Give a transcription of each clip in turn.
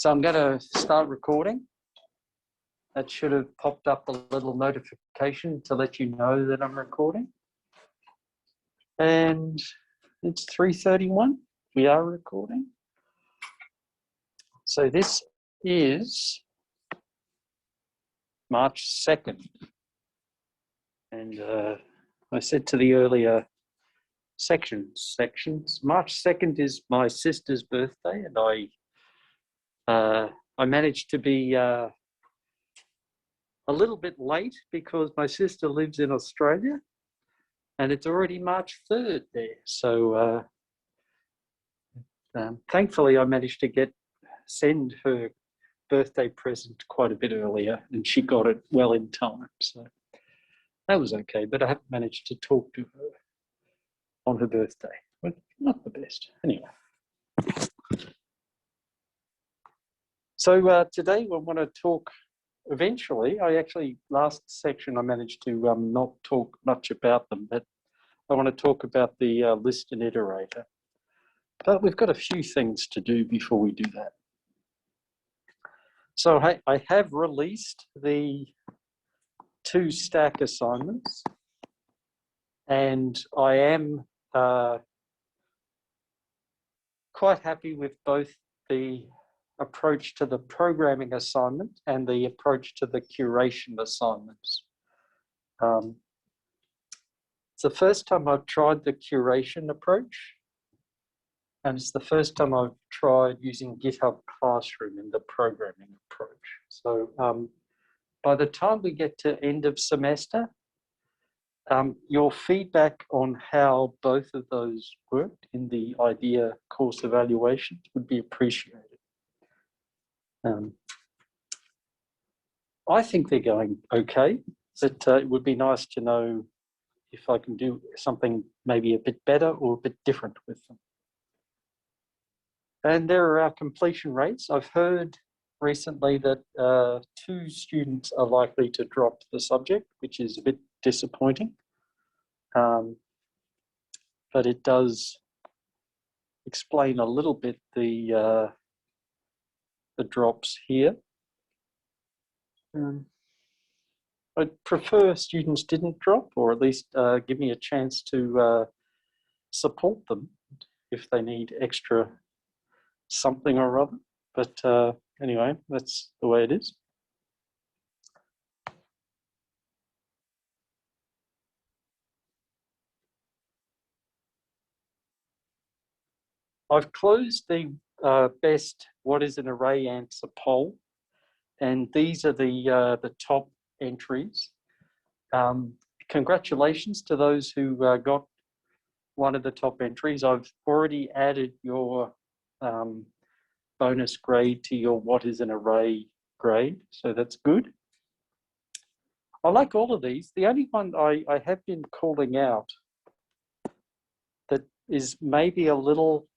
So I'm going to start recording. That should have popped up a little notification to let you know that I'm recording. And it's 3:31. We are recording. So this is March 2nd. And I said to the earlier sections, March 2nd is my sister's birthday, and I managed to be a little bit late because my sister lives in Australia and it's already March 3rd there. So thankfully I managed to send her birthday present quite a bit earlier, and she got it well in time. So that was okay, but I haven't managed to talk to her on her birthday. But not the best. Anyway. So today we want to talk, eventually, last section I managed to not talk much about them, but I want to talk about the list and iterator. But we've got a few things to do before we do that. So I have released the 2 stack assignments, and I am quite happy with both the approach to the programming assignment and the approach to the curation assignments. It's the first time I've tried the curation approach, and it's the first time I've tried using GitHub Classroom in the programming approach. So by the time we get to end of semester, your feedback on how both of those worked in the IDEA course evaluations would be appreciated. I think they're going okay, but it would be nice to know if I can do something maybe a bit better or a bit different with them. And there are our completion rates. I've heard recently that 2 students are likely to drop the subject, which is a bit disappointing. But it does explain a little bit the drops here. I'd prefer students didn't drop, or at least give me a chance to support them if they need extra something or other. But anyway, that's the way it is. I've closed the best what is an array answer poll, and these are the top entries. Congratulations to those who got one of the top entries. I've already added your bonus grade to your what is an array grade, so that's good. I like all of these. The only one I have been calling out that is maybe a little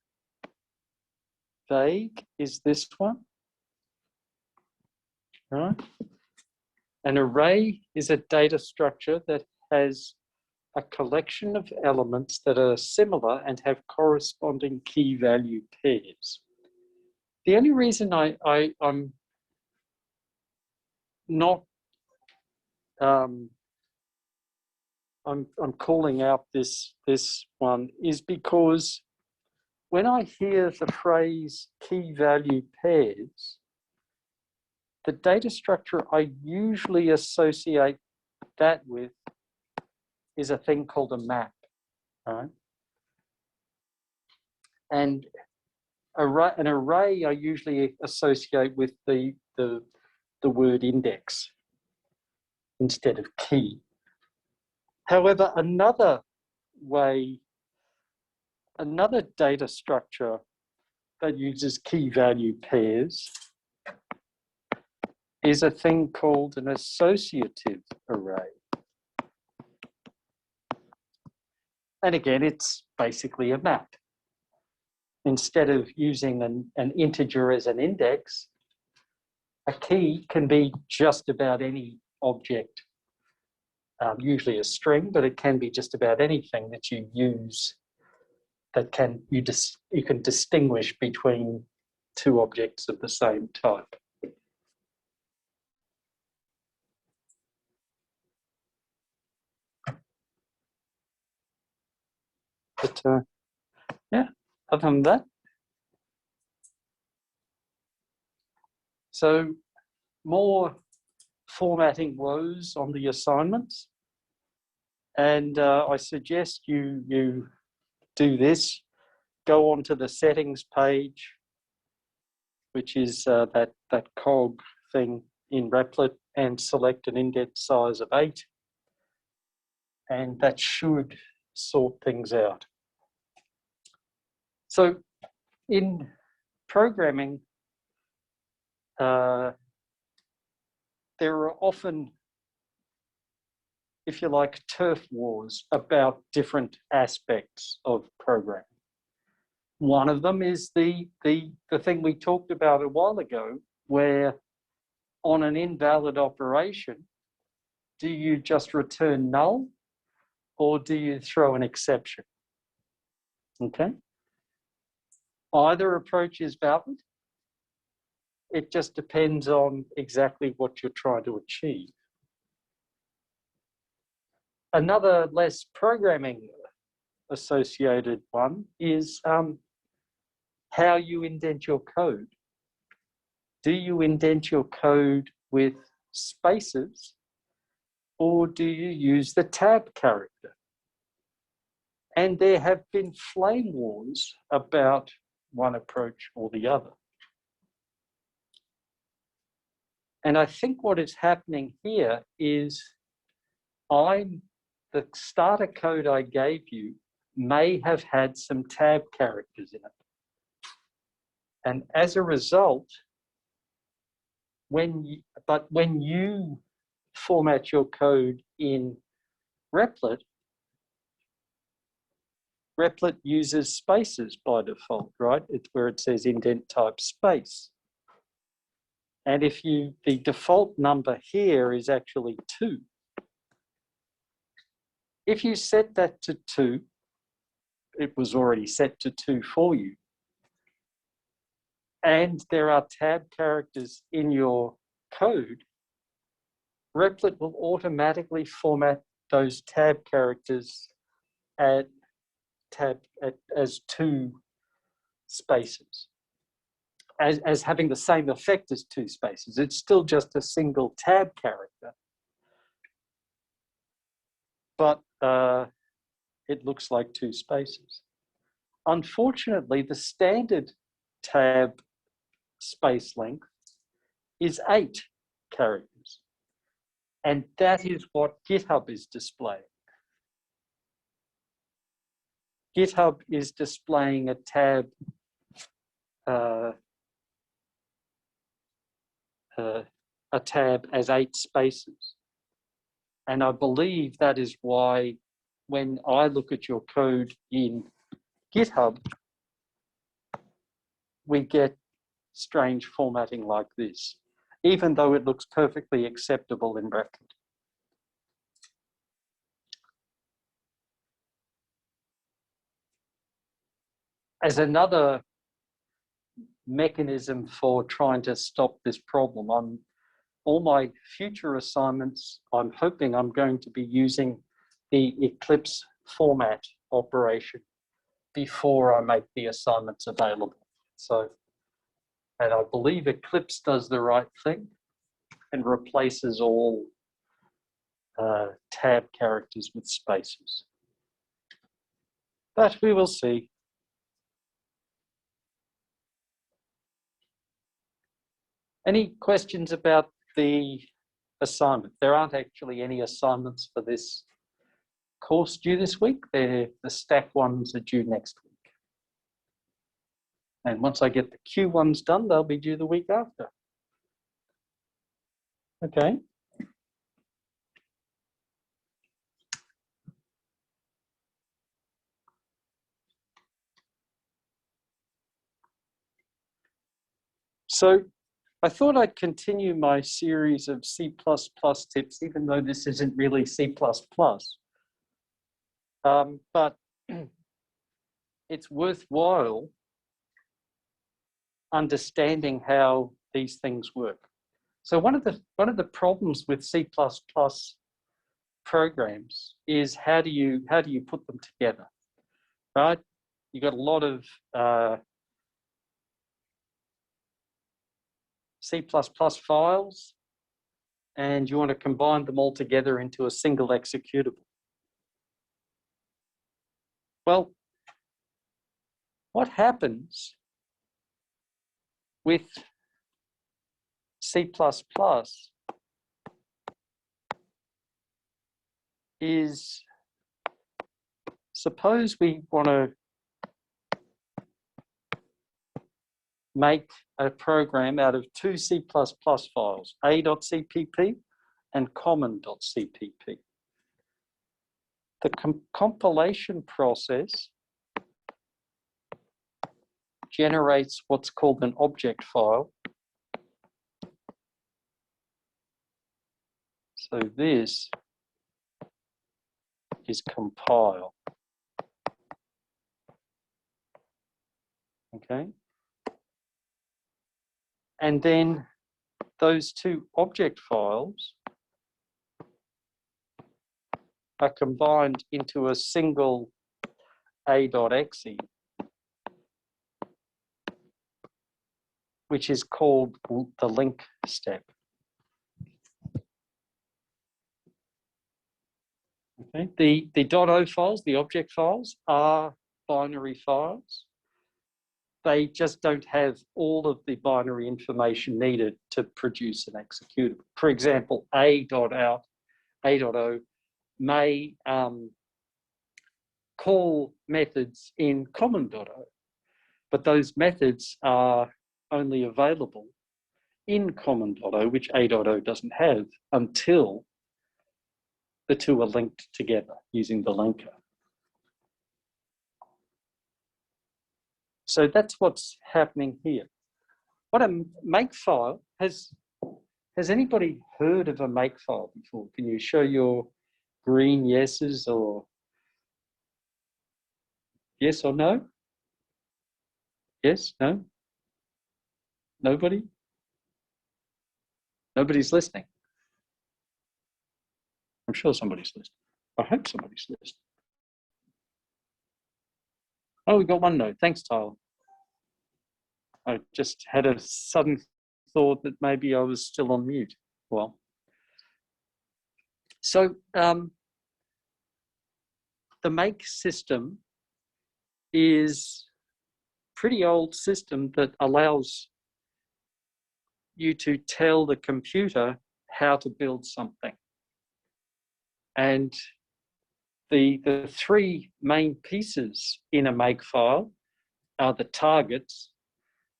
vague is this one. Right? An array is a data structure that has a collection of elements that are similar and have corresponding key value pairs. The only reason I'm not I'm calling out this one is because when I hear the phrase key value pairs, the data structure I usually associate that with is a thing called a map, right? And an array I usually associate with the word index instead of key. However, another data structure that uses key value pairs is a thing called an associative array. And again, it's basically a map. Instead of using an integer as an index, a key can be just about any object, usually a string, but it can be just about anything that you use that you can distinguish between two objects of the same type. But yeah, other than that. So more formatting woes on the assignments. And I suggest you do this. Go onto the settings page, which is that cog thing in Replit, and select an indent size of 8. And that should sort things out. So in programming, there are often, if you like, turf wars about different aspects of programming. One of them is the thing we talked about a while ago, where on an invalid operation, do you just return null or do you throw an exception? Okay. Either approach is valid. It just depends on exactly what you're trying to achieve. Another less programming associated one is how you indent your code. Do you indent your code with spaces, or do you use the tab character? And there have been flame wars about one approach or the other. And I think what is happening here is the starter code I gave you may have had some tab characters in it. And as a result, when you format your code in Replit, Replit uses spaces by default, right? It's where it says indent type space. And if the default number here is actually 2. If you set that to 2, it was already set to 2 for you. And there are tab characters in your code, Replit will automatically format those tab characters as 2 spaces, as having the same effect as 2 spaces. It's still just a single tab character, but it looks like 2 spaces. Unfortunately, the standard tab space length is 8 characters. And that is what GitHub is displaying. GitHub is displaying a tab as 8 spaces. And I believe that is why when I look at your code in GitHub, we get strange formatting like this, even though it looks perfectly acceptable in Replit. As another mechanism for trying to stop this problem, on all my future assignments, I'm hoping I'm going to be using the Eclipse format operation before I make the assignments available. So, and I believe Eclipse does the right thing and replaces all tab characters with spaces. But we will see. Any questions about the assignment? There aren't actually any assignments for this course due this week. The stack ones are due next week. And once I get the Q ones done, they'll be due the week after. Okay. So I thought I'd continue my series of C++ tips, even though this isn't really C++. But it's worthwhile understanding how these things work. So one of the problems with C++ programs is how do you put them together, right? You got a lot of C++ files, and you want to combine them all together into a single executable. Well, what happens with C++ is, suppose we want to make a program out of two C++ files, a.cpp and common.cpp. The compilation process generates what's called an object file. So this is compile. Okay. And then those two object files are combined into a single a.exe, which is called the link step. Okay. The .o files, the object files, are binary files. They just don't have all of the binary information needed to produce an executable. For example, a.out, a.o may call methods in common.o, but those methods are only available in common.o, which a.o doesn't have, until the two are linked together using the linker. So that's what's happening here. What a makefile, has anybody heard of a makefile before? Can you show your green yeses, or yes or no? Yes, no? Nobody? Nobody's listening. I'm sure somebody's listening. I hope somebody's listening. Oh, we got one no. Thanks, Tyler. I just had a sudden thought that maybe I was still on mute. Well, so the make system is a pretty old system that allows you to tell the computer how to build something. And the three main pieces in a makefile are the targets,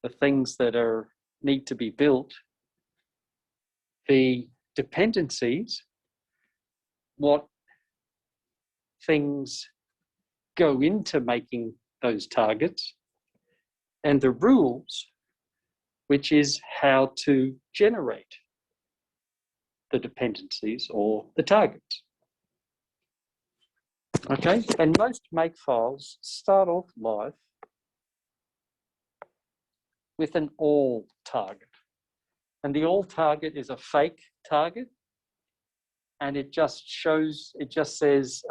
the things that need to be built, the dependencies, what things go into making those targets, and the rules, which is how to generate the dependencies or the targets. Okay, and most makefiles start off life with an all target. And the all target is a fake target. And it just says,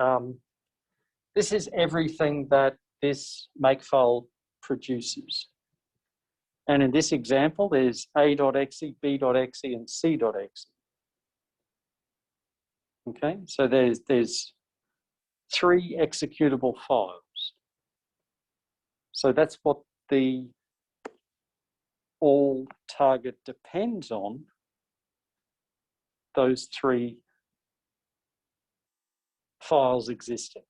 this is everything that this makefile produces. And in this example, there's a.exe, b.exe, and c.exe. Okay, so there's three executable files. So that's what the all target depends on, those three files existing.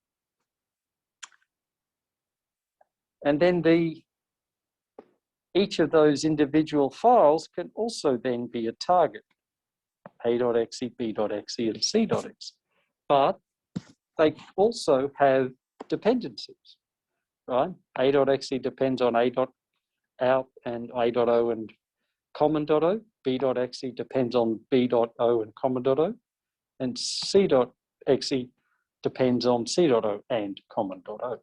And then each of those individual files can also then be a target, a.exe, b.exe, and c.exe. But they also have dependencies, right? a.exe depends on a.out and a.o and common.o. b.exe depends on b.o and common.o. And c.exe depends on c.o and common.o.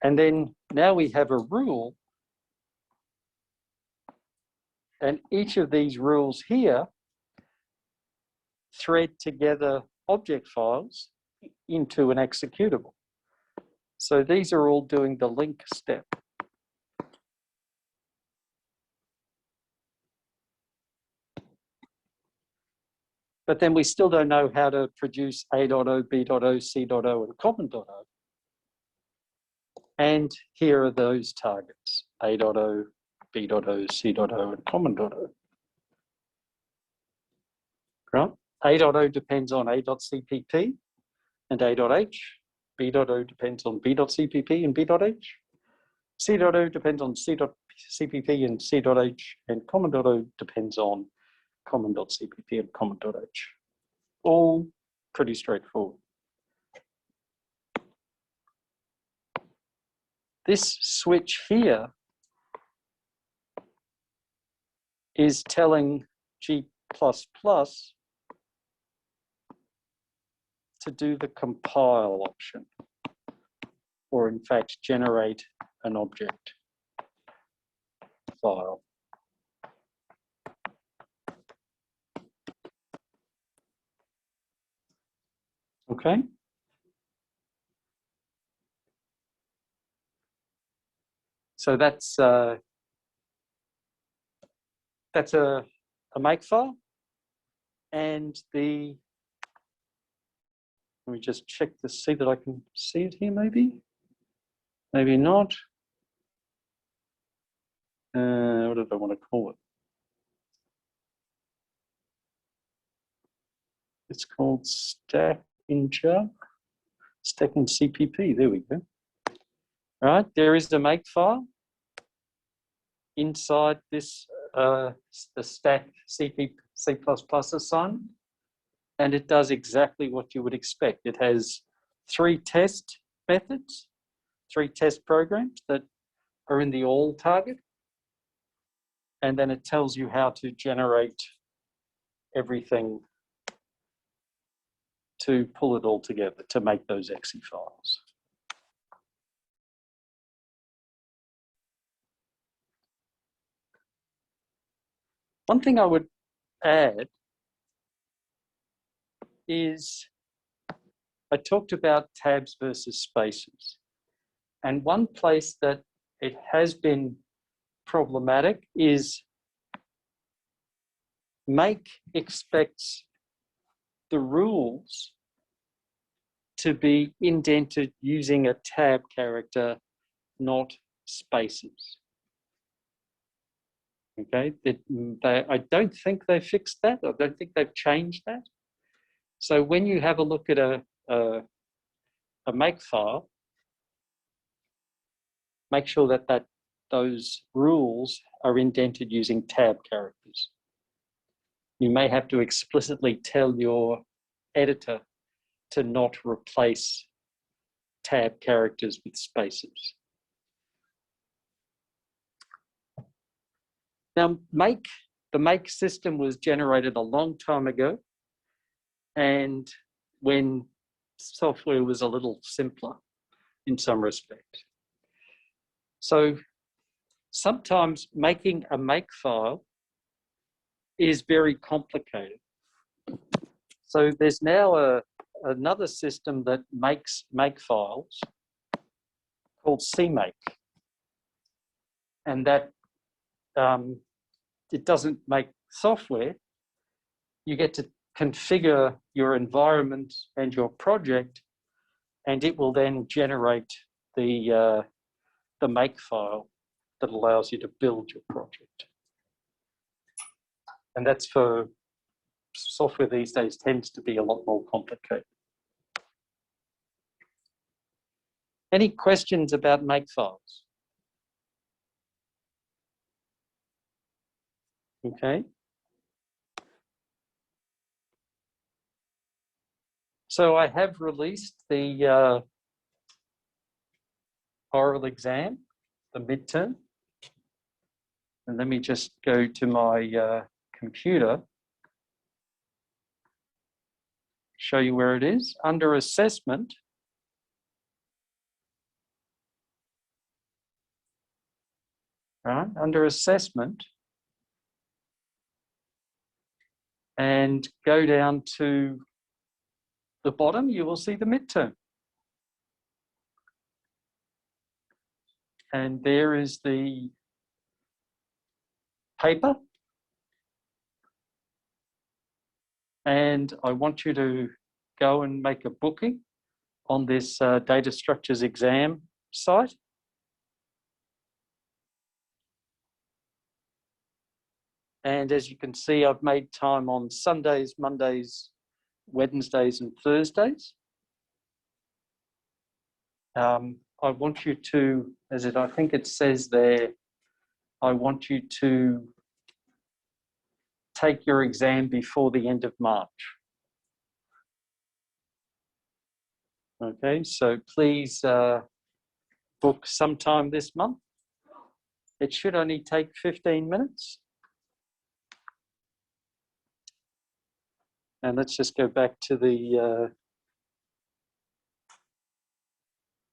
And then now we have a rule, and each of these rules here thread together object files into an executable. So these are all doing the link step. But then we still don't know how to produce A.O, B.O, C.O, and common.O. And here are those targets, A.O, B.O, C.O, and common.O. Right? A.O depends on A.CPP and A.H. B.O depends on B.CPP and B.H. C.O depends on C.CPP and C.H. And common.O depends on common.cpp and common.h. All pretty straightforward. This switch here is telling G++ to do the compile option, or in fact generate an object file. Okay. So that's a makefile, and let me just check to see that I can see it here. Maybe not. What did I want to call it? It's called stack in Java, stack in CPP. There we go. All right, there is the makefile inside this the stack C++ assignment, and it does exactly what you would expect. It has 3 test methods, 3 test programs that are in the all target, and then it tells you how to generate everything to pull it all together to make those exe files. One thing I would add is I talked about tabs versus spaces. And one place that it has been problematic is make expects the rules to be indented using a tab character, not spaces. Okay, I don't think they fixed that. I don't think they've changed that. So when you have a look at a makefile, make sure that those rules are indented using tab characters. You may have to explicitly tell your editor to not replace tab characters with spaces. Now, the make system was generated a long time ago, and when software was a little simpler in some respect. So sometimes making a makefile is very complicated. So there's now another system that makes makefiles called CMake, and that it doesn't make software. You get to configure your environment and your project, and it will then generate the makefile that allows you to build your project. And that's for software these days tends to be a lot more complicated. Any questions about makefiles? Okay. So I have released the oral exam, the midterm. And let me just go to my computer, show you where it is. Under assessment, right, under assessment, and go down to the bottom, you will see the midterm. And there is the paper. And I want you to go and make a booking on this data structures exam site. And as you can see, I've made time on Sundays, Mondays, Wednesdays, and Thursdays. I want you to, I think it says there, I want you to take your exam before the end of March. Okay, so please book sometime this month. It should only take 15 minutes. And let's just go back to the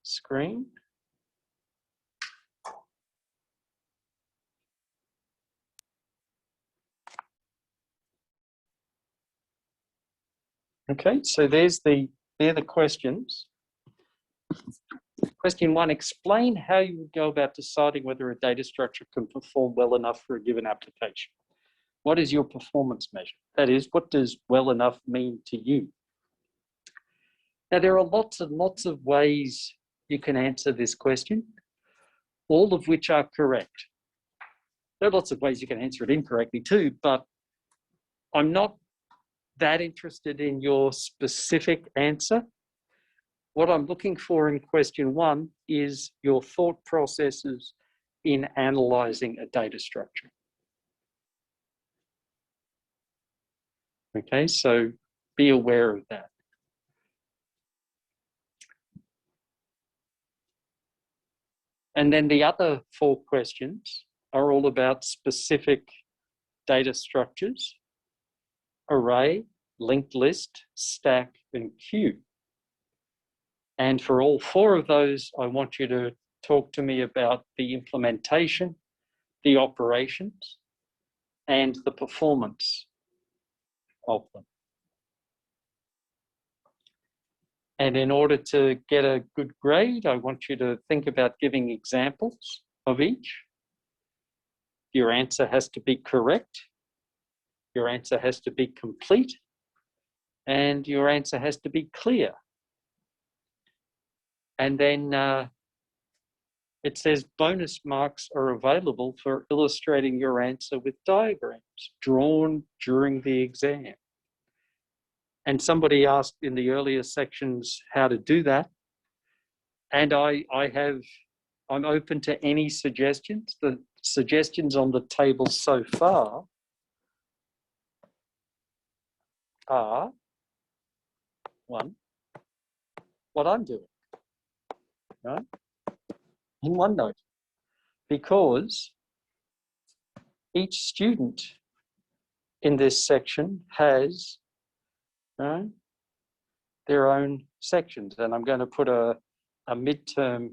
screen. Okay, so they're the questions. Question 1, explain how you would go about deciding whether a data structure can perform well enough for a given application. What is your performance measure? That is, what does well enough mean to you? Now, there are lots and lots of ways you can answer this question, all of which are correct. There are lots of ways you can answer it incorrectly too, but I'm not that interested in your specific answer. What I'm looking for in question 1 is your thought processes in analysing a data structure. Okay, so be aware of that. And then the other 4 questions are all about specific data structures: array, linked list, stack, and queue. And for all 4 of those, I want you to talk to me about the implementation, the operations, and the performance of them. And in order to get a good grade, I want you to think about giving examples of each. Your answer has to be correct. Your answer has to be complete. And your answer has to be clear. And then it says bonus marks are available for illustrating your answer with diagrams drawn during the exam. And somebody asked in the earlier sections how to do that. And I'm open to any suggestions. The suggestions on the table so far are, 1, what I'm doing, right? In OneNote, because each student in this section has their own sections, and I'm going to put a midterm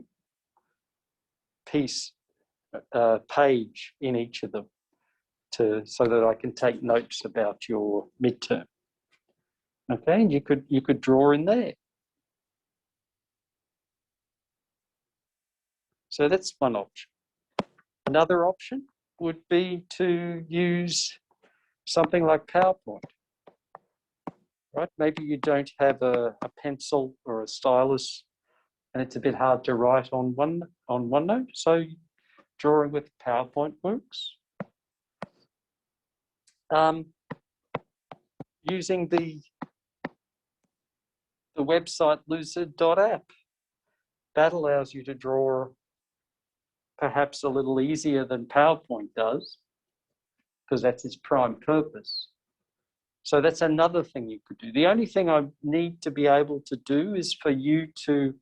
piece page in each of them so that I can take notes about your midterm. Okay, and you could draw in there. So that's one option. Another option would be to use something like PowerPoint. Right? Maybe you don't have a pencil or a stylus, and it's a bit hard to write on OneNote. So drawing with PowerPoint works. Using the website lucid.app, that allows you to draw perhaps a little easier than PowerPoint does, because that's its prime purpose. So that's another thing you could do. The only thing I need to be able to do is for you to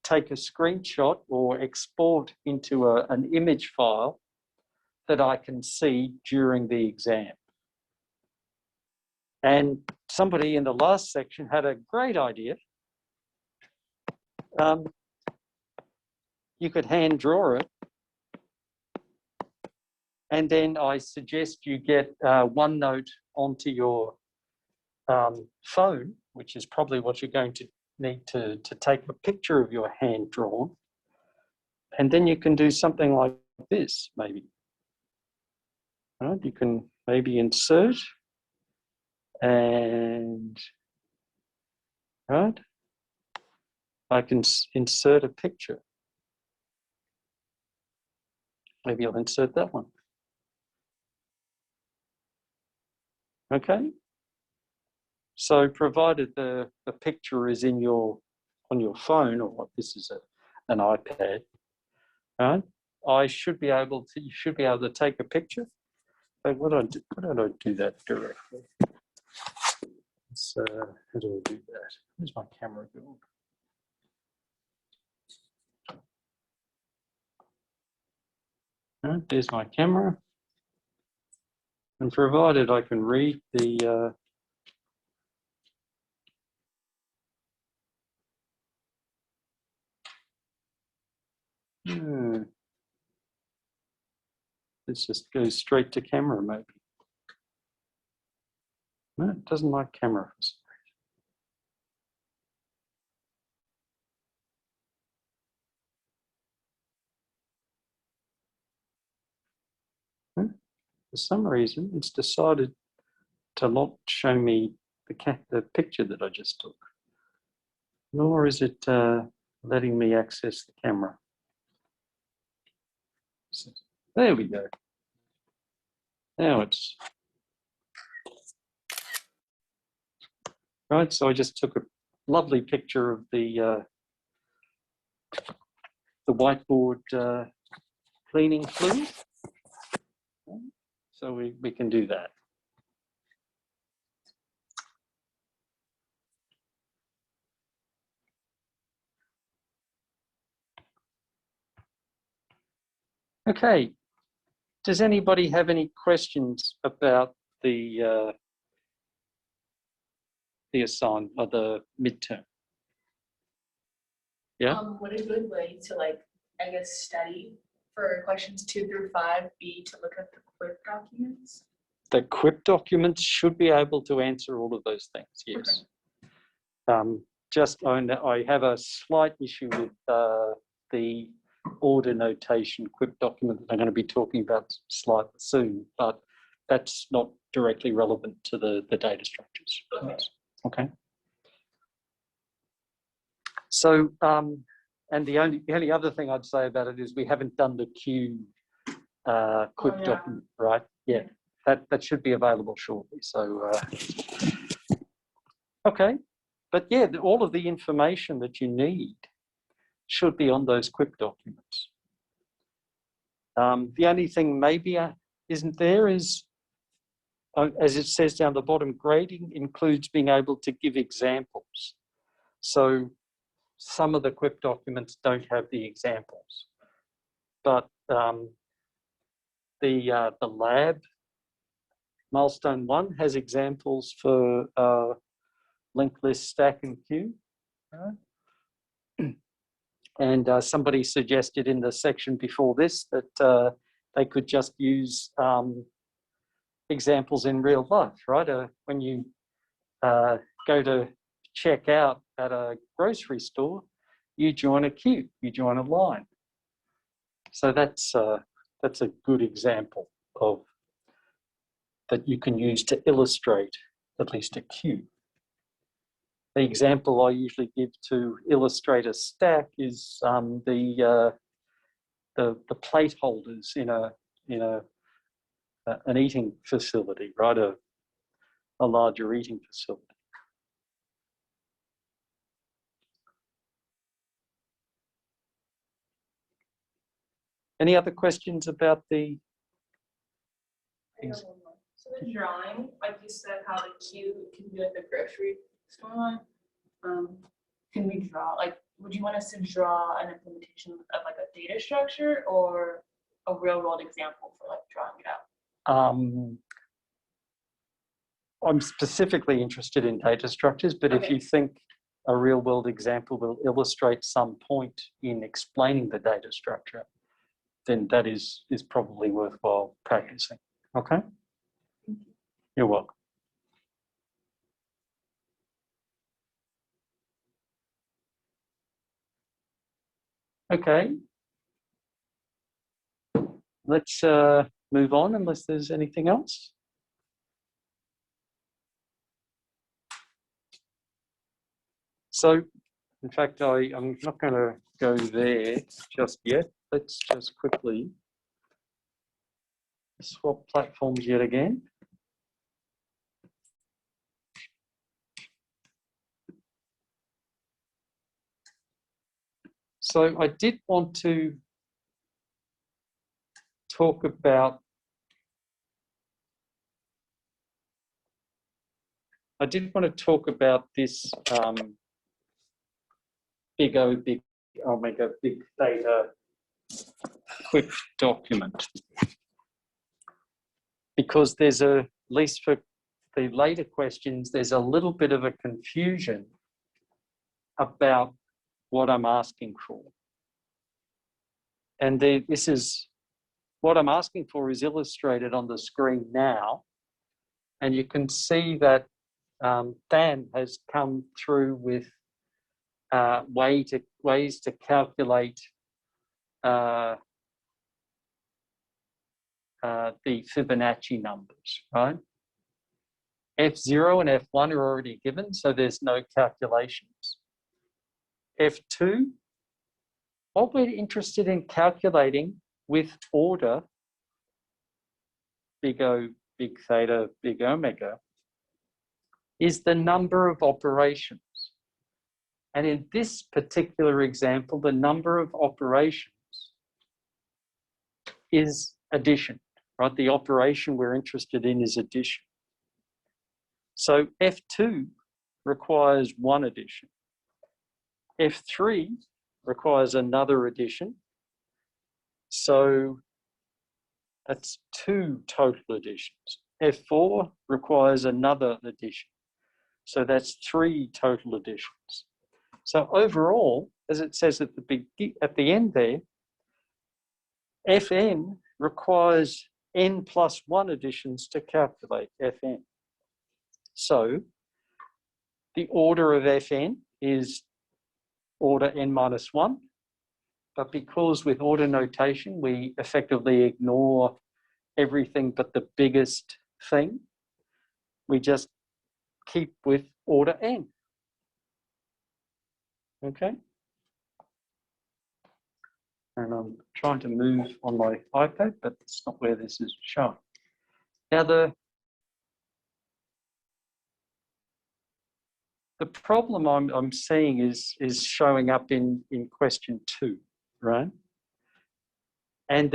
take a screenshot or export into an image file that I can see during the exam. And somebody in the last section had a great idea. You could hand draw it And then I suggest you get OneNote onto your phone, which is probably what you're going to need to take a picture of your hand drawn. And then you can do something like this, maybe. Right? You can maybe insert and, right? I can insert a picture. Maybe I'll insert that one. Okay. So provided the picture is in on your phone, or what, this is an iPad, right? You should be able to take a picture. But why don't I do that directly? So how do I do that? Where's my camera going? Right, there's my camera. And provided I can read the let's just go straight to camera, maybe. No, it doesn't like camera. For some reason, it's decided to not show me the picture that I just took. Nor is it letting me access the camera. So, there we go. Now it's right. So I just took a lovely picture of the whiteboard cleaning fluid. So we can do that. Okay. Does anybody have any questions about the assignment or the midterm? Yeah. Would a good way to, like, I guess, study for questions 2 through 5 be to look at the QUIP documents? The QUIP documents should be able to answer all of those things, yes. Okay. I have a slight issue with the order notation QUIP document that I'm going to be talking about slightly soon, but that's not directly relevant to the data structures. Okay. Okay. So, and the only other thing I'd say about it is we haven't done the Q QUIP document, right? Yeah, that should be available shortly. So, okay, but yeah, all of the information that you need should be on those QUIP documents. The only thing maybe isn't there is, as it says down the bottom, grading includes being able to give examples. So some of the QUIP documents don't have the examples, but the lab milestone 1 has examples for linked list, stack, and queue. And somebody suggested in the section before this that they could just use examples in real life, right? When you go to check out at a grocery store, you join a queue, you join a line. So that's a good example of that you can use to illustrate at least a queue. The example I usually give to illustrate a stack is the plate holders in an eating facility, right? A larger eating facility. Any other questions about the? So the drawing, like you said, how the queue can be like the grocery store line. Can we draw, like, would you want us to draw an implementation of like a data structure or a real world example for like drawing it out? I'm specifically interested in data structures, but if you think a real world example will illustrate some point in explaining the data structure, then that is probably worthwhile practicing. Okay? You're welcome. Okay. Let's move on unless there's anything else. So, in fact, I'm not going to go there just yet. Let's just quickly swap platforms yet again. So I did want to talk about this big O, big omega, big theta quick document, because there's at least for the later questions, there's a little bit of a confusion about what I'm asking for. And this is what I'm asking for is illustrated on the screen now. And you can see that Dan has come through with ways to calculate the Fibonacci numbers, right? F0 and F1 are already given, so there's no calculations. F2, what we're interested in calculating with order, big O, big theta, big omega, is the number of operations. And in this particular example, the number of operations is addition, right? The operation we're interested in is addition. So F2 requires one addition. F3 requires another addition. So that's two total additions. F4 requires another addition. So that's three total additions. So overall, as it says at the end there, Fn requires n plus 1 additions to calculate Fn. So the order of Fn is order n minus 1, but because with order notation we effectively ignore everything but the biggest thing, we just keep with order n. Okay? And I'm trying to move on my iPad, but it's not where this is shown. Now the problem I'm seeing is showing up in question 2, right? And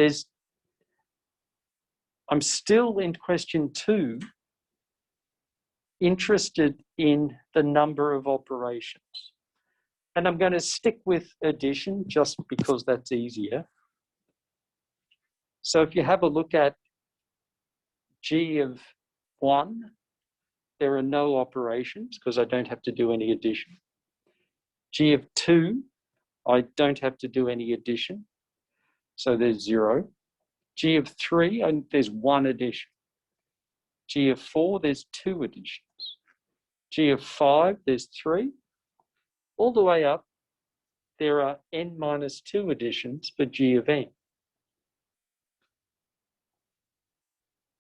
I'm still in question 2 interested in the number of operations. And I'm going to stick with addition just because that's easier. So if you have a look at G of 1, there are no operations because I don't have to do any addition. G of 2, I don't have to do any addition. So there's 0. G of 3, there's 1 addition. G of 4, there's 2 additions. G of 5, there's 3. All the way up, there are n minus 2 additions for G of n.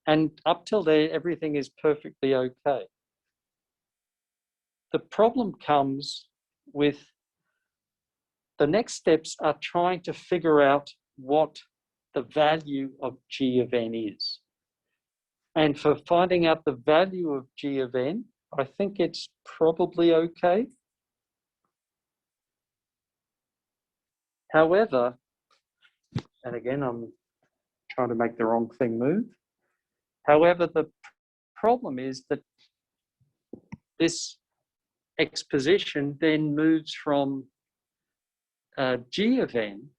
And up till there, everything is perfectly okay. The problem comes with the next steps are trying to figure out what the value of G of n is. And for finding out the value of G of n, I think it's probably okay. However, and again, I'm trying to make the wrong thing move. However, the problem is that this exposition then moves from G of n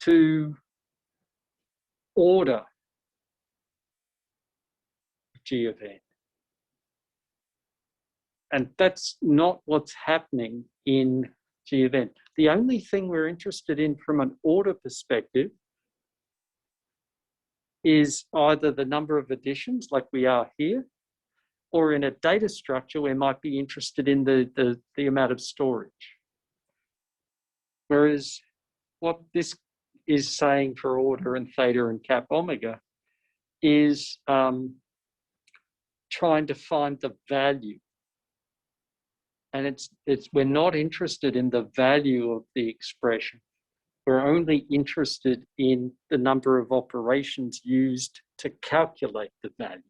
to order G of n. And that's not what's happening in G of n. the only thing we're interested in from an order perspective is either the number of additions, like we are here, or in a data structure, we might be interested in the amount of storage. Whereas what this is saying for order and theta and cap omega is trying to find the value. And we're not interested in the value of the expression. We're only interested in the number of operations used to calculate the value.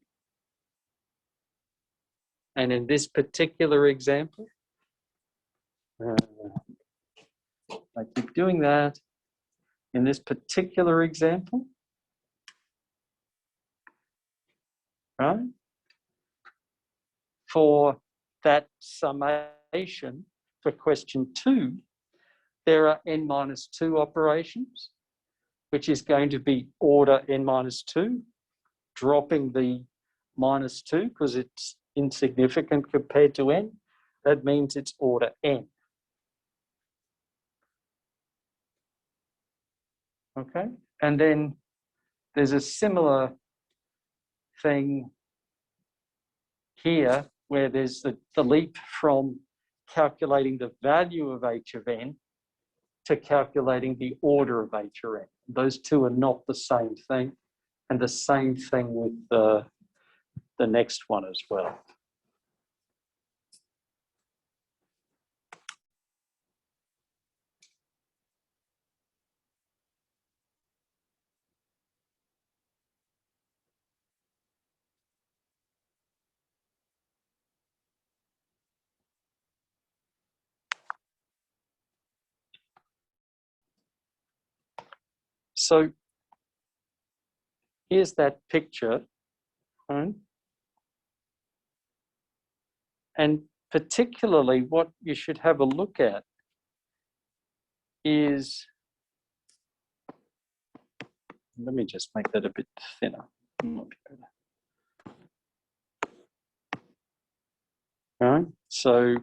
And in this particular example, I keep doing that. In this particular example, right, for that summation for question 2, there are n-2 operations, which is going to be order n-2, dropping the -2 because it's insignificant compared to n. That means it's order n. Okay, and then there's a similar thing here where there's the leap from calculating the value of h of n to calculating the order of h of n. Those two are not the same thing, and the same thing with the next one as well. So here's that picture, right? And particularly what you should have a look at is, let me just make that a bit thinner. All right, so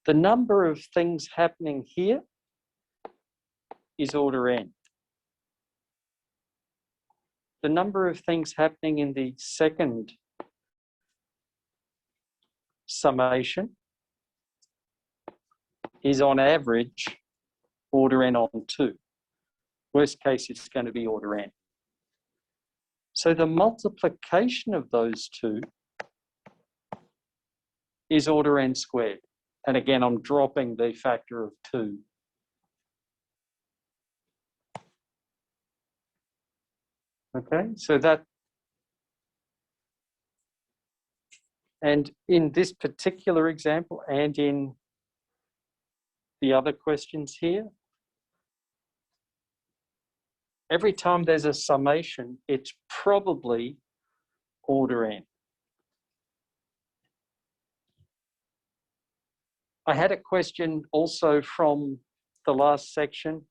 the number of things happening here is order n. The number of things happening in the second summation is on average order n on 2. Worst case, it's going to be order n. So the multiplication of those two is order n squared. And again, I'm dropping the factor of 2. Okay, so that, and in this particular example and in the other questions here, every time there's a summation, it's probably order n. I had a question also from the last section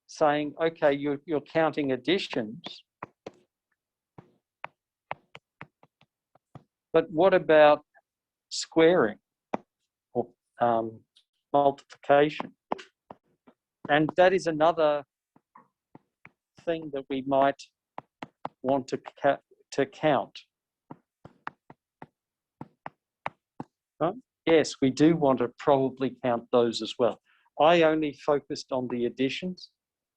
saying, okay, you're counting additions, but what about squaring or multiplication? And that is another thing that we might want to count. Right? Yes, we do want to probably count those as well. I only focused on the additions,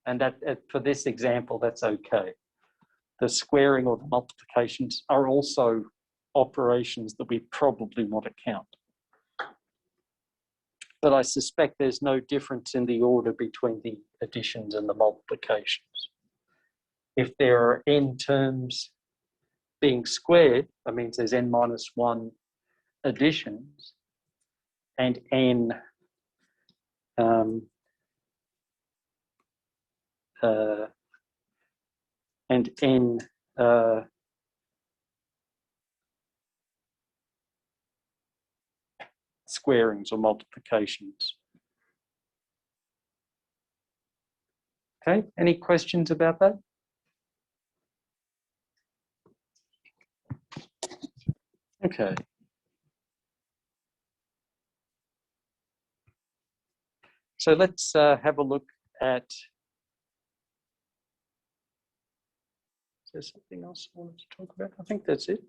and that for this example, that's okay. The squaring or the multiplications are also operations that we probably want to count. But I suspect there's no difference in the order between the additions and the multiplications. If there are n terms being squared, that means there's n-1 additions and n squarings or multiplications. Okay, any questions about that? Okay. So let's have a look at, is there something else I wanted to talk about? I think that's it.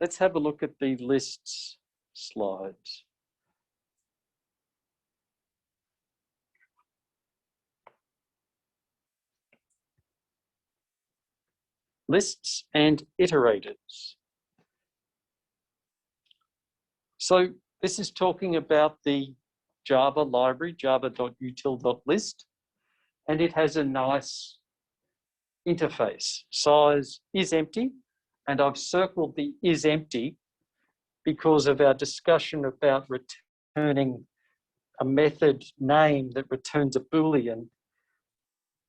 Let's have a look at the lists slides. Lists and iterators. So this is talking about the Java library, java.util.list, and it has a nice interface. Size is empty, and I've circled the is empty because of our discussion about returning a method name that returns a Boolean.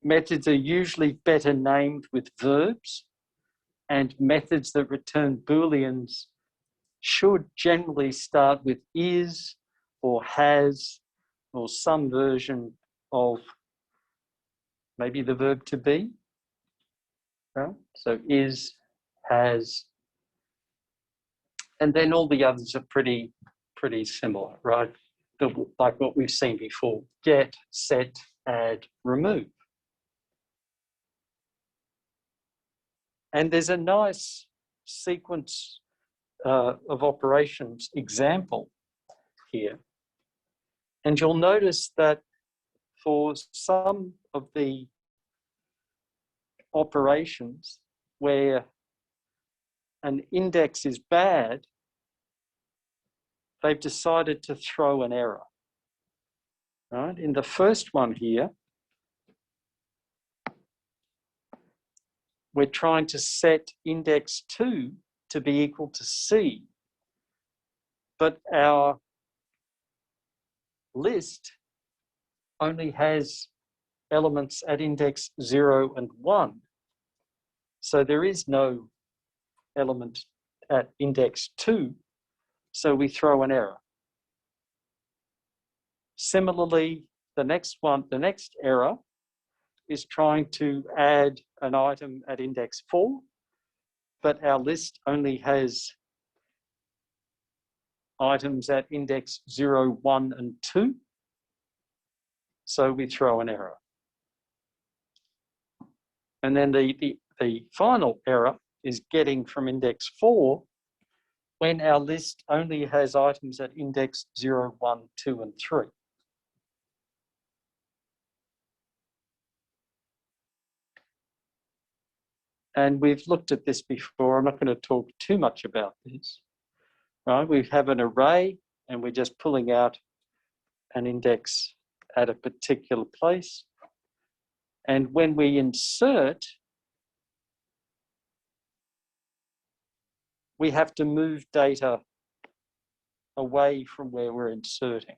Methods are usually better named with verbs, and methods that return Booleans should generally start with is or has or some version of maybe the verb to be. Right? So is, has, and then all the others are pretty similar, right? Like what we've seen before: get, set, add, remove. And there's a nice sequence of operations example here. And you'll notice that for some of the operations where an index is bad, they've decided to throw an error. Right? In the first one here, we're trying to set index 2 to be equal to C, but our list only has elements at index 0 and 1. So there is no element at index 2, so we throw an error. Similarly, the next error is trying to add an item at index 4, but our list only has items at index 0, 1, and 2. So we throw an error. And then the final error is getting from index 4 when our list only has items at index 0, 1, 2, and 3. And we've looked at this before. I'm not going to talk too much about this. Right? We have an array and we're just pulling out an index at a particular place. And when we insert, we have to move data away from where we're inserting.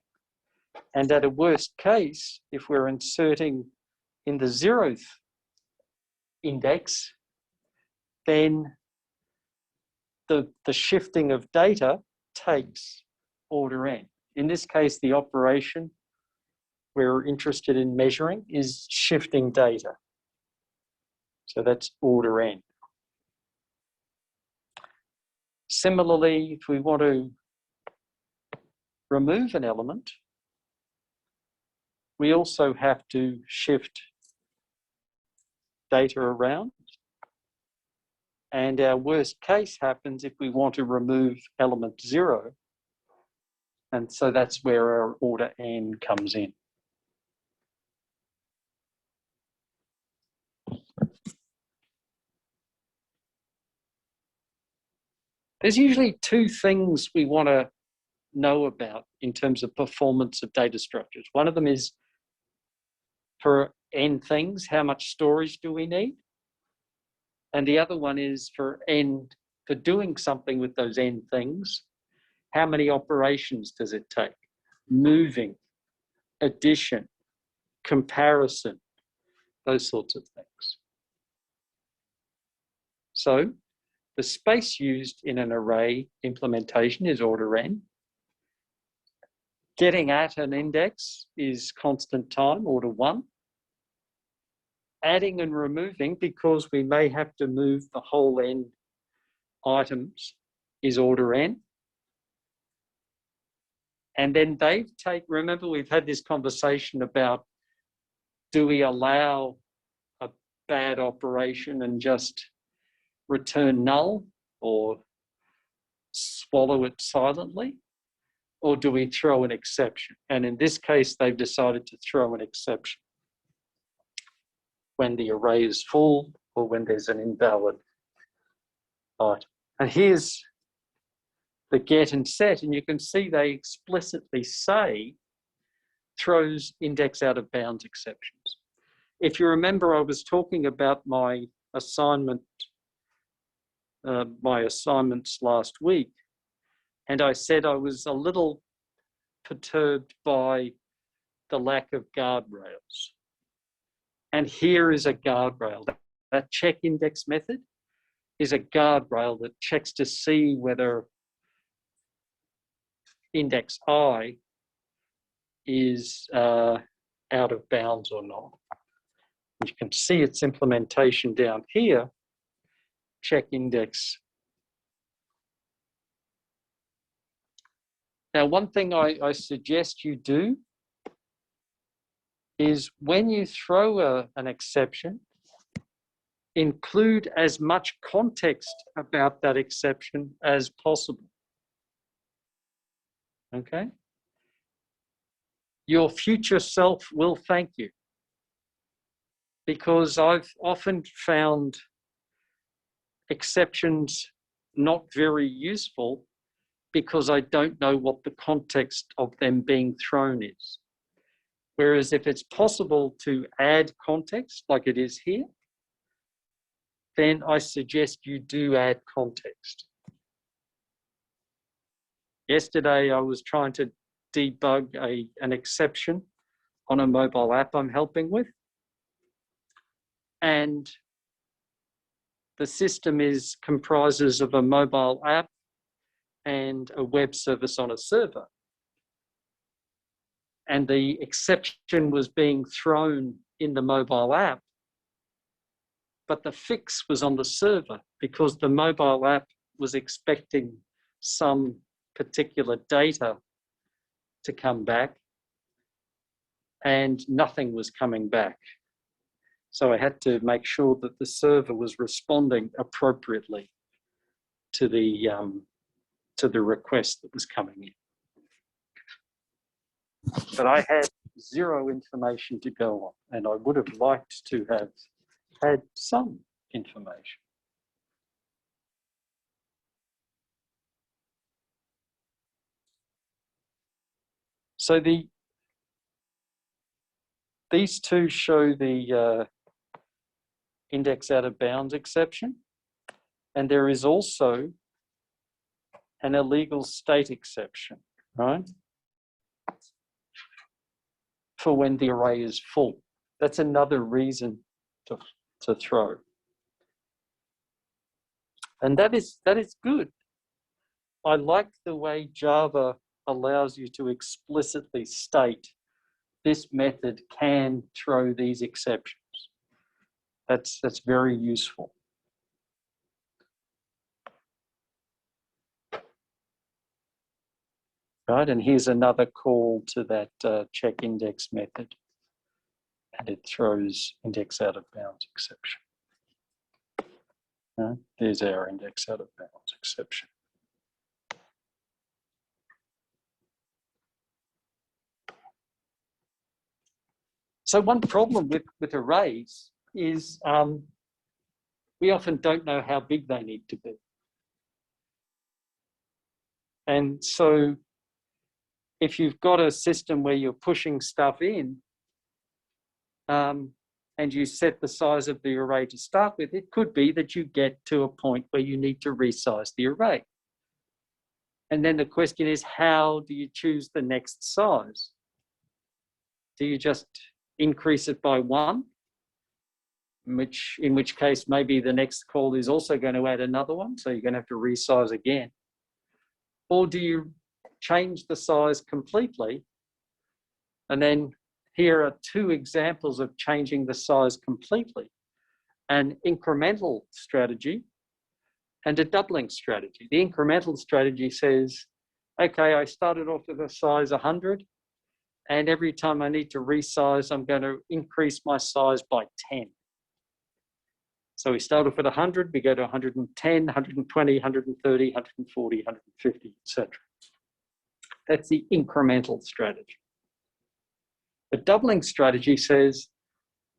And at a worst case, if we're inserting in the 0th index, then the shifting of data takes order n. In this case, the operation we're interested in measuring is shifting data. So that's order n. Similarly, if we want to remove an element, we also have to shift data around. And our worst case happens if we want to remove element 0. And so that's where our order n comes in. There's usually two things we want to know about in terms of performance of data structures. One of them is for n things, how much storage do we need? And the other one is for doing something with those n things, how many operations does it take? Moving, addition, comparison, those sorts of things. So the space used in an array implementation is order n. Getting at an index is constant time, order 1. Adding and removing, because we may have to move the whole n items, is order n. And then remember we've had this conversation about, do we allow a bad operation and just return null or swallow it silently? Or do we throw an exception? And in this case, they've decided to throw an exception when the array is full or when there's an invalid item. And here's the get and set, and you can see they explicitly say throws index out of bounds exceptions. If you remember, I was talking about my assignments last week, and I said I was a little perturbed by the lack of guardrails. And here is a guardrail. That check index method is a guardrail that checks to see whether index I is out of bounds or not. You can see its implementation down here, check index. Now, one thing I suggest you do is when you throw an exception, include as much context about that exception as possible. Okay? Your future self will thank you, because I've often found exceptions not very useful because I don't know what the context of them being thrown is. Whereas if it's possible to add context like it is here, then I suggest you do add context. Yesterday, I was trying to debug an exception on a mobile app I'm helping with. And the system comprises of a mobile app and a web service on a server. And the exception was being thrown in the mobile app, but the fix was on the server because the mobile app was expecting some particular data to come back and nothing was coming back. So I had to make sure that the server was responding appropriately to the request that was coming in. But I had zero information to go on, and I would have liked to have had some information. So these two show the index out of bounds exception, and there is also an illegal state exception, right? For when the array is full. That's another reason to throw. And that is good. I like the way Java allows you to explicitly state this method can throw these exceptions. That's very useful. Right, and here's another call to that check index method, and it throws index out of bounds exception. There's our index out of bounds exception. So one problem with arrays is we often don't know how big they need to be. And so if you've got a system where you're pushing stuff in and you set the size of the array to start with, it could be that you get to a point where you need to resize the array. And then the question is, how do you choose the next size? Do you just increase it by 1? In which case maybe the next call is also going to add another one, so you're going to have to resize again. Or do you change the size completely. And then here are two examples of changing the size completely: an incremental strategy and a doubling strategy. The incremental strategy says, okay, I started off with a size 100, and every time I need to resize, I'm going to increase my size by 10. So we start off at 100, we go to 110, 120, 130, 140, 150, etc. That's the incremental strategy. The doubling strategy says,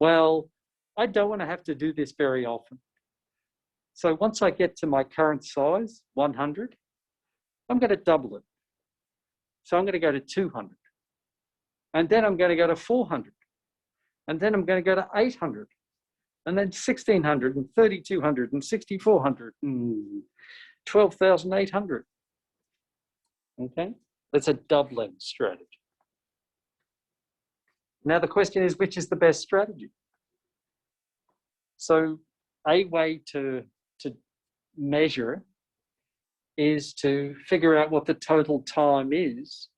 well, I don't want to have to do this very often. So once I get to my current size, 100, I'm going to double it. So I'm going to go to 200. And then I'm going to go to 400. And then I'm going to go to 800. And then 1600 and 3200 and 6400 and 12,800. Okay, that's a doubling strategy. Now the question is, which is the best strategy? So a way to measure is to figure out what the total time is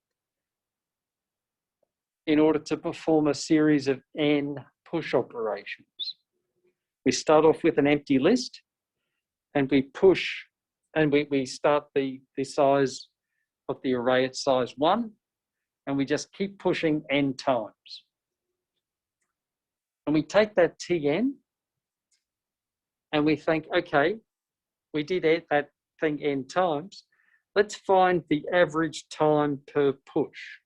in order to perform a series of n push operations. We start off with an empty list and we push, and we start the size of the array at size 1, and we just keep pushing n times. And we take that Tn and we think, okay, we did that thing n times. Let's find the average time per push.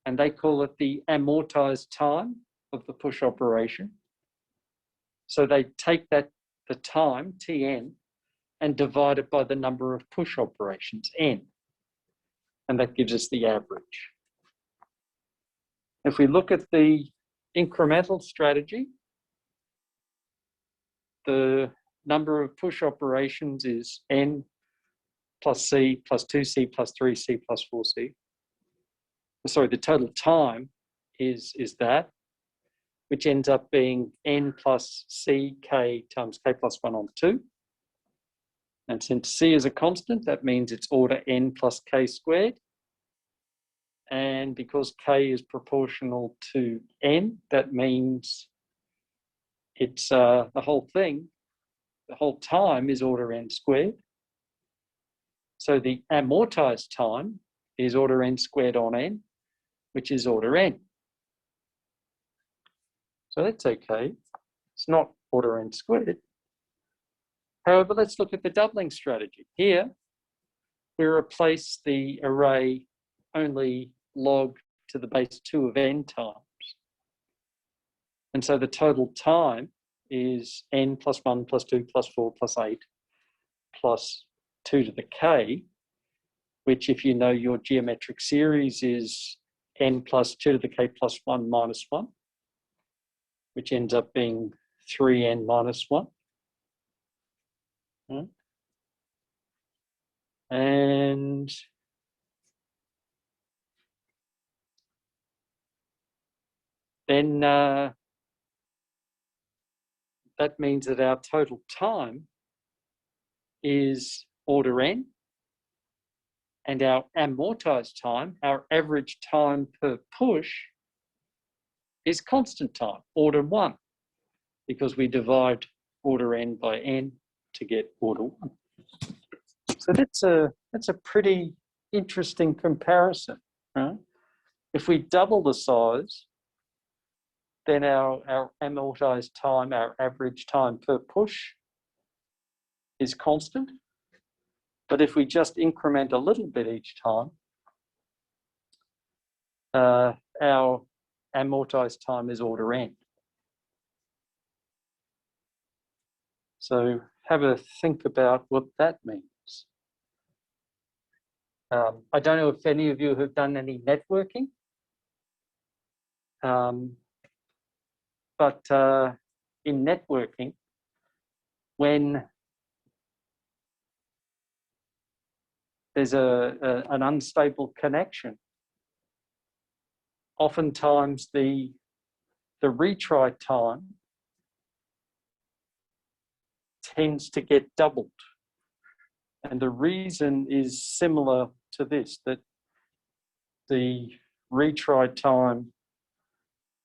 And they call it the amortized time of the push operation. So they take that, the time, Tn, and divide it by the number of push operations, n. And that gives us the average. If we look at the incremental strategy, the number of push operations is n plus c plus 2c plus 3c plus 4c. Sorry, the total time is that, which ends up being n plus ck times k plus 1 on 2. And since c is a constant, that means it's order n plus k squared. And because k is proportional to n, that means it's the whole thing, the whole time is order n squared. So the amortized time is order n squared on n, which is order n. So that's okay. It's not order n squared. However, let's look at the doubling strategy. Here, we replace the array only log to the base 2 of n times. And so the total time is n plus 1 plus 2 plus 4 plus 8 plus 2 to the k, which, if you know your geometric series, is n plus 2 to the k plus 1 minus 1, which ends up being 3n minus 1. And then that means that our total time is order n, and our amortized time, our average time per push, is constant time, order 1, because we divide order n by n to get order 1. So that's a pretty interesting comparison, right? If we double the size, then our amortized time, our average time per push, is constant. But if we just increment a little bit each time, our amortized time is order n. So have a think about what that means. I don't know if any of you have done any networking, but in networking, when there's an unstable connection, oftentimes the retry time tends to get doubled. And the reason is similar to this, that the retry time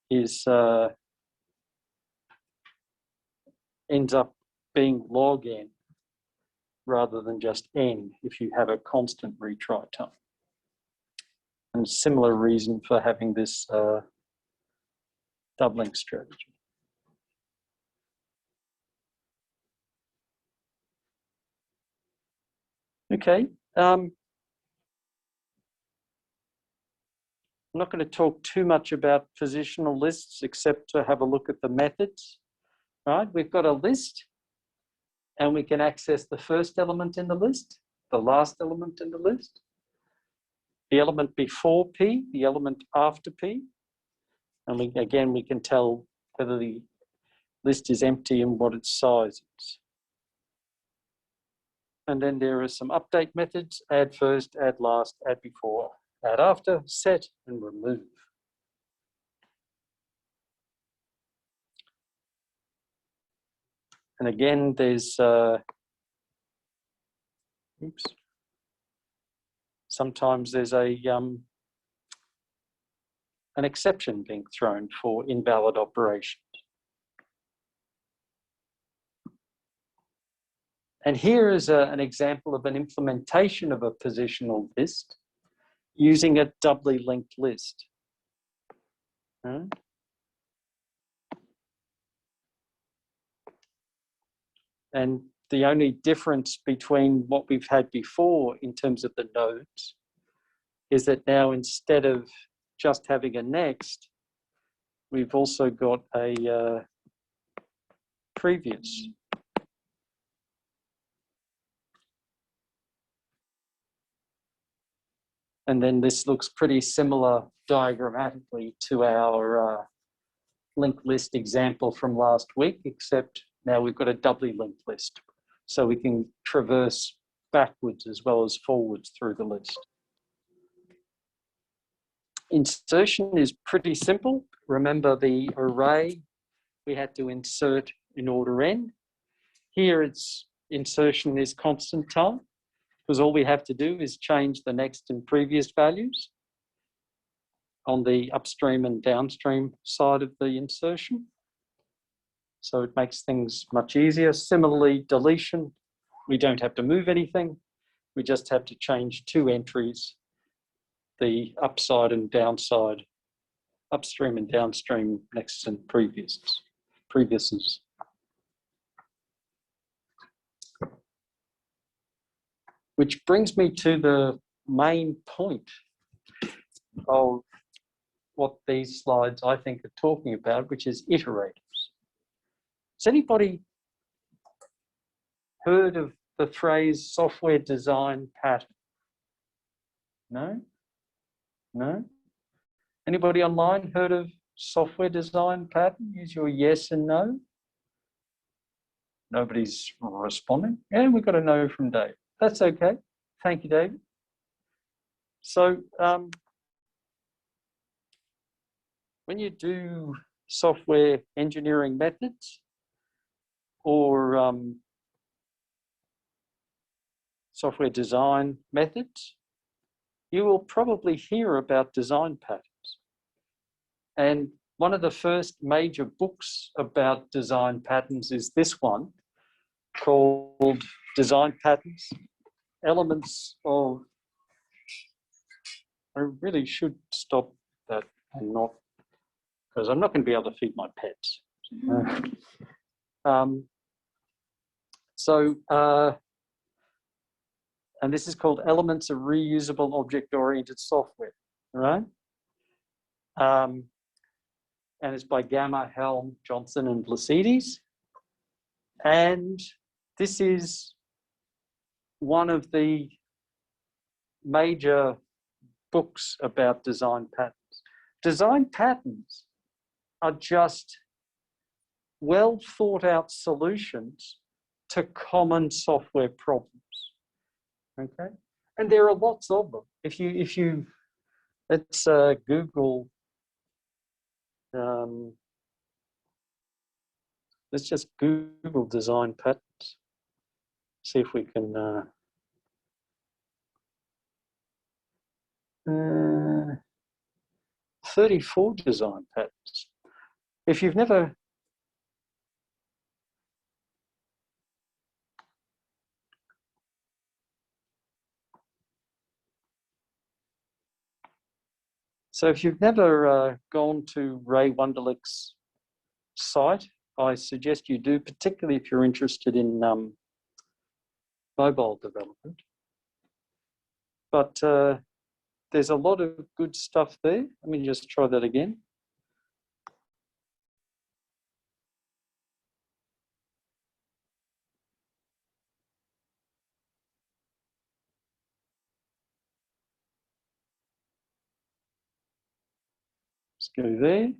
is ends up being log n rather than just n if you have a constant retry time. And similar reason for having this doubling strategy. Okay. I'm not going to talk too much about positional lists except to have a look at the methods. Right? We've got a list and we can access the first element in the list, the last element in the list, the element before P, the element after P. And again, we can tell whether the list is empty and what its size is. And then there are some update methods: add first, add last, add before, add after, set, and remove. And again, there's, sometimes there's an exception being thrown for invalid operations. And here is an example of an implementation of a positional list using a doubly linked list. And the only difference between what we've had before in terms of the nodes is that now instead of just having a next, we've also got a previous. And then this looks pretty similar diagrammatically to our linked list example from last week, except now we've got a doubly linked list. So we can traverse backwards as well as forwards through the list. Insertion is pretty simple. Remember the array we had to insert in order n. Here its insertion is constant time, because all we have to do is change the next and previous values on the upstream and downstream side of the insertion. So it makes things much easier. Similarly, deletion, we don't have to move anything. We just have to change two entries, the upside and downside, upstream and downstream, next and previous's. Which brings me to the main point of what these slides I think are talking about, which is iterators. Has anybody heard of the phrase software design pattern? No? No? Anybody online heard of software design pattern? Use your yes and no. Nobody's responding. Yeah, we've got a no from Dave. That's okay. Thank you, David. So when you do software engineering methods or software design methods, you will probably hear about design patterns. And one of the first major books about design patterns is this one called Design Patterns, Elements of... I really should stop that and not, because I'm not going to be able to feed my pets. And this is called Elements of Reusable Object-Oriented Software, right? And it's by Gamma, Helm, Johnson, and Blasides. And this is one of the major books about design patterns. Design patterns are just well thought out solutions to common software problems. Okay, and there are lots of them. If you let's Google. Let's just Google design patterns. See if we can. 34 design patterns. If you've never gone to Ray Wunderlich's site, I suggest you do, particularly if you're interested in mobile development. But there's a lot of good stuff there. Let me just try that again. Let's go there.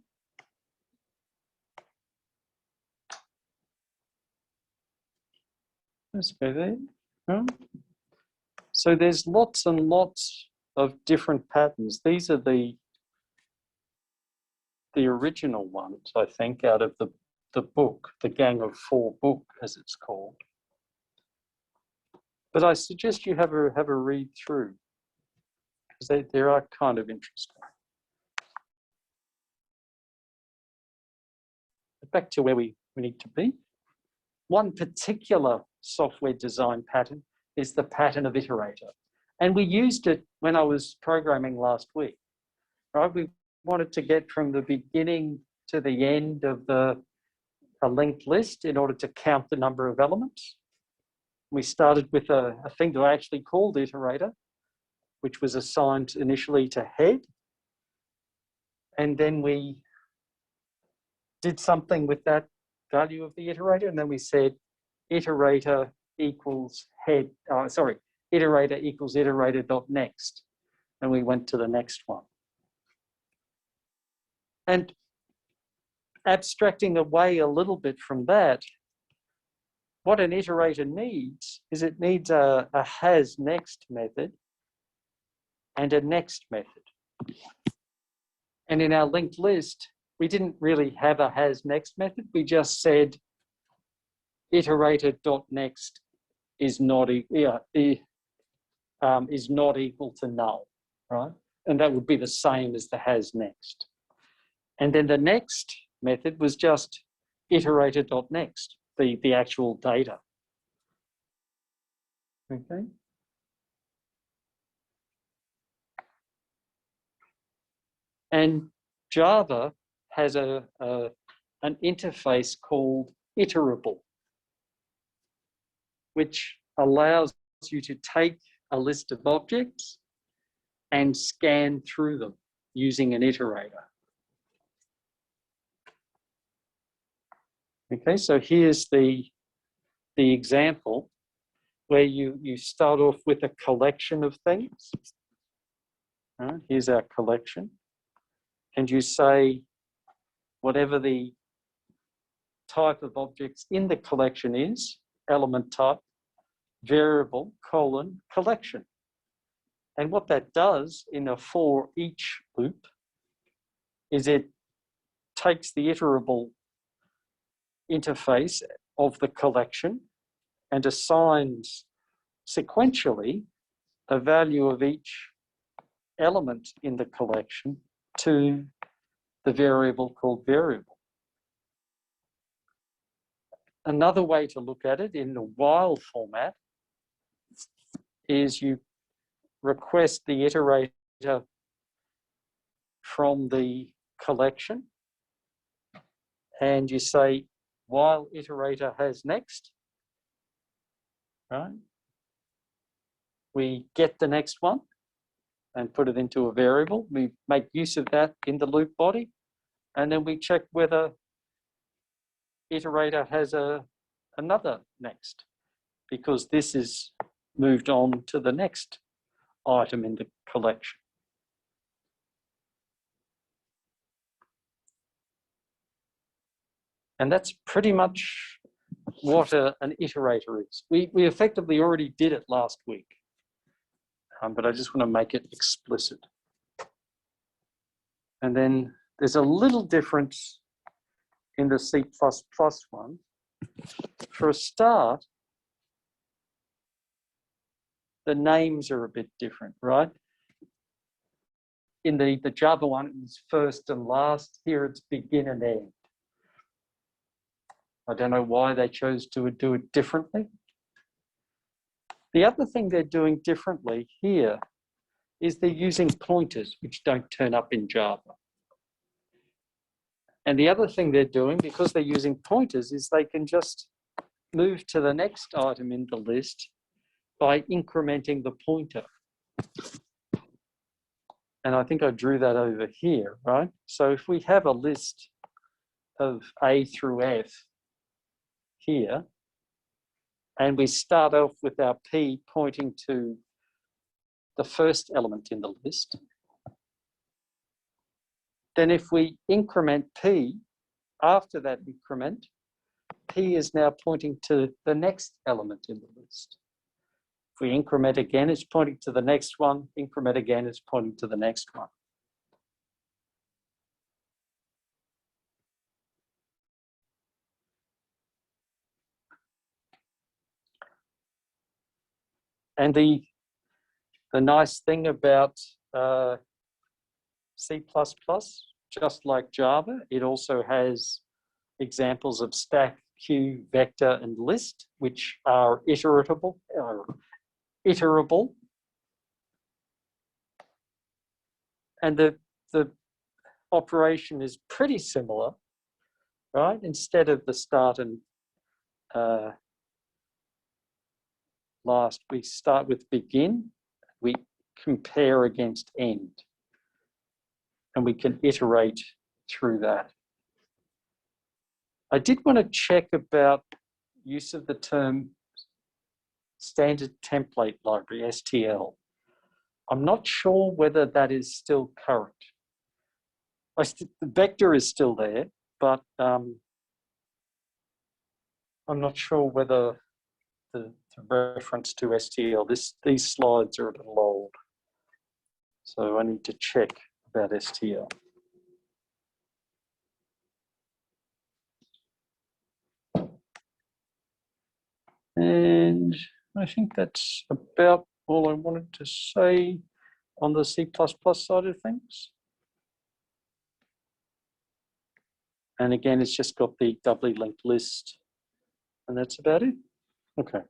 Let's go there. Oh. So there's lots and lots of different patterns. These are the original ones, I think, out of the book, the Gang of Four book, as it's called. But I suggest you have a read through, because they are kind of interesting. Back to where we need to be. One particular software design pattern is the pattern of iterator. And we used it when I was programming last week, right? We wanted to get from the beginning to the end of a linked list in order to count the number of elements. We started with a thing that I actually called iterator, which was assigned initially to head. And then we did something with that value of the iterator, and then we said iterator equals head, iterator equals iterator.next, and we went to the next one. And abstracting away a little bit from that, what an iterator needs is it needs a has next method and a next method. And in our linked list, we didn't really have a has next method. We just said iterator.next is not equal to null, right? And that would be the same as the has next. And then the next method was just iterator.next, the actual data. Okay. And Java has an interface called iterable, which allows you to take a list of objects and scan through them using an iterator. Okay, so here's the example where you start off with a collection of things. Here's our collection. And you say whatever the type of objects in the collection is, element type, variable, collection. And what that does in a for each loop is it takes the iterable interface of the collection and assigns sequentially a value of each element in the collection to the variable called variable. Another way to look at it in the while format is you request the iterator from the collection and you say while iterator has next, right? We get the next one and put it into a variable. We make use of that in the loop body, and then we check whether iterator has another next, because this is moved on to the next item in the collection. And that's pretty much what an iterator is. We effectively already did it last week, but I just want to make it explicit. And then there's a little difference in the C++ one. For a start, the names are a bit different, right? in the Java one, it's first and last. Here it's begin and end. I don't know why they chose to do it differently. The other thing they're doing differently here is they're using pointers, which don't turn up in Java. And the other thing they're doing, because they're using pointers, is they can just move to the next item in the list by incrementing the pointer. And I think I drew that over here, right? So if we have a list of A through F here, and we start off with our P pointing to the first element in the list, then if we increment P after that increment, P is now pointing to the next element in the list. If we increment again, it's pointing to the next one. Increment again, it's pointing to the next one. And the nice thing about C++, just like Java, it also has examples of stack, queue, vector, and list, which are iterable. And the operation is pretty similar, right? Instead of the start and last, we start with begin, we compare against end, and we can iterate through that. I did want to check about use of the term standard template library, STL. I'm not sure whether that is still current. The vector is still there, but I'm not sure whether the reference to STL, these slides are a little old. So I need to check about STL. And I think that's about all I wanted to say on the C++ side of things. And again, it's just got the doubly linked list, and that's about it. Okay.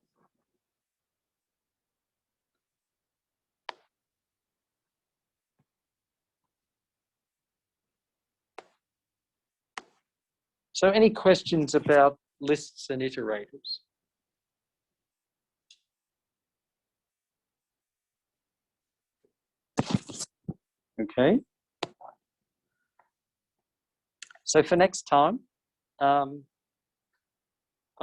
So any questions about lists and iterators? Okay. So for next time, I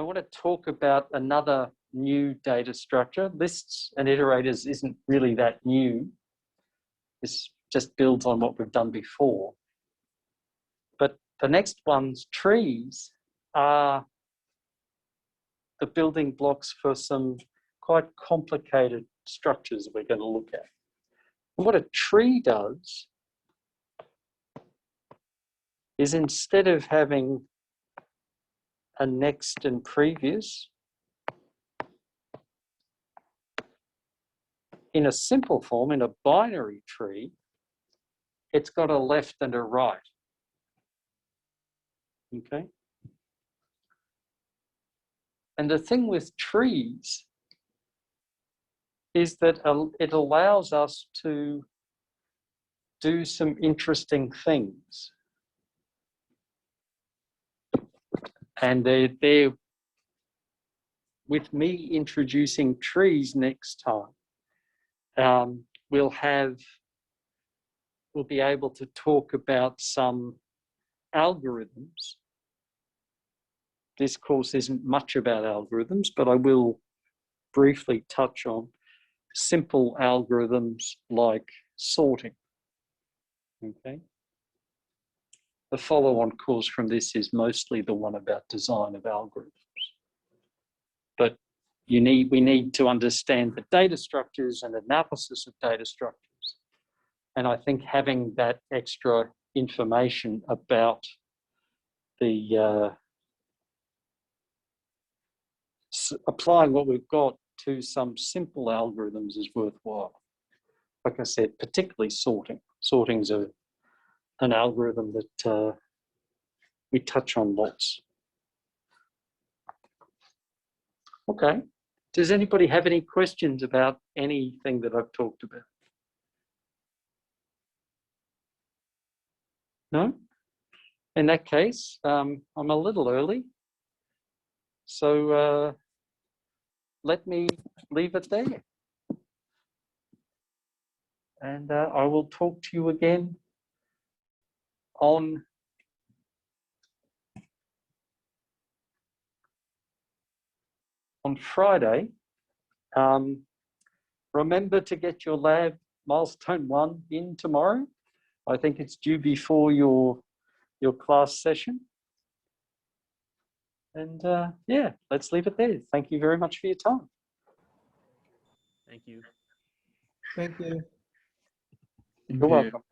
want to talk about another new data structure. Lists and iterators isn't really that new. This just builds on what we've done before. But the next one's trees are the building blocks for some quite complicated structures we're going to look at. And what a tree does is, instead of having a next and previous, in a simple form, in a binary tree, it's got a left and a right. Okay. And the thing with trees is that it allows us to do some interesting things. And they're with me introducing trees next time, we'll be able to talk about some algorithms. This course isn't much about algorithms, but I will briefly touch on simple algorithms like sorting. Okay. The follow-on course from this is mostly the one about design of algorithms. But we need to understand the data structures and analysis of data structures. And I think having that extra information about the applying what we've got to some simple algorithms is worthwhile. Like I said, particularly sorting. Sorting's an algorithm that we touch on lots. Okay. Does anybody have any questions about anything that I've talked about? No? In that case, I'm a little early. So let me leave it there. And I will talk to you again on Friday. Remember to get your lab milestone 1 in tomorrow. I think it's due before your class session. And yeah, let's leave it there. Thank you very much for your time. Thank you. Thank you. You're welcome.